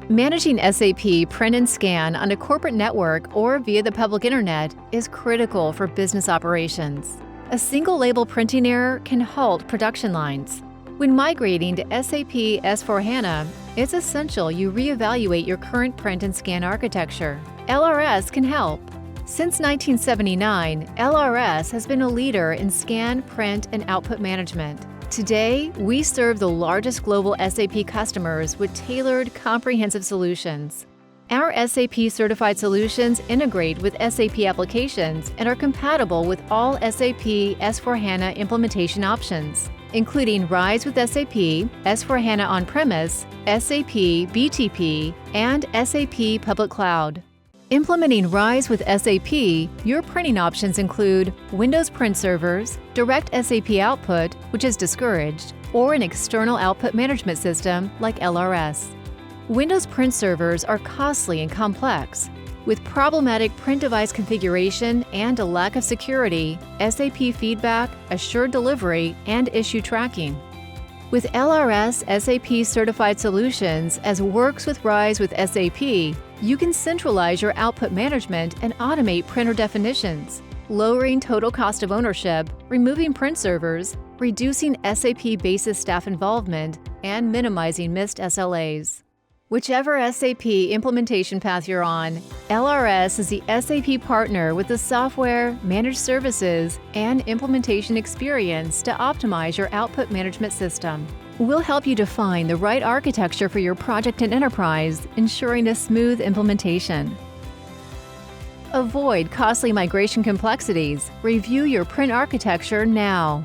Managing SAP print and scan on a corporate network or via the public internet is critical for business operations. A single label printing error can halt production lines. When migrating to SAP S/4HANA, it's essential you reevaluate your current print and scan architecture. LRS can help. Since 1979, LRS has been a leader in scan, print, and output management. Today, we serve the largest global SAP customers with tailored, comprehensive solutions. Our SAP certified solutions integrate with SAP applications and are compatible with all SAP S/4HANA implementation options, including RISE with SAP, S/4HANA On-Premise, SAP BTP, and SAP Public Cloud. Implementing RISE with SAP, your printing options include Windows Print Servers, Direct SAP Output, which is discouraged, or an external output management system like LRS. Windows Print Servers are costly and complex. With problematic print device configuration and a lack of security, SAP feedback, assured delivery, and issue tracking. With LRS SAP certified solutions as works with RISE with SAP, you can centralize your output management and automate printer definitions, lowering total cost of ownership, removing print servers, reducing SAP basis staff involvement, and minimizing missed SLAs. Whichever SAP implementation path you're on, LRS is the SAP partner with the software, managed services, and implementation experience to optimize your output management system. We'll help you define the right architecture for your project and enterprise, ensuring a smooth implementation. Avoid costly migration complexities. Review your print architecture now.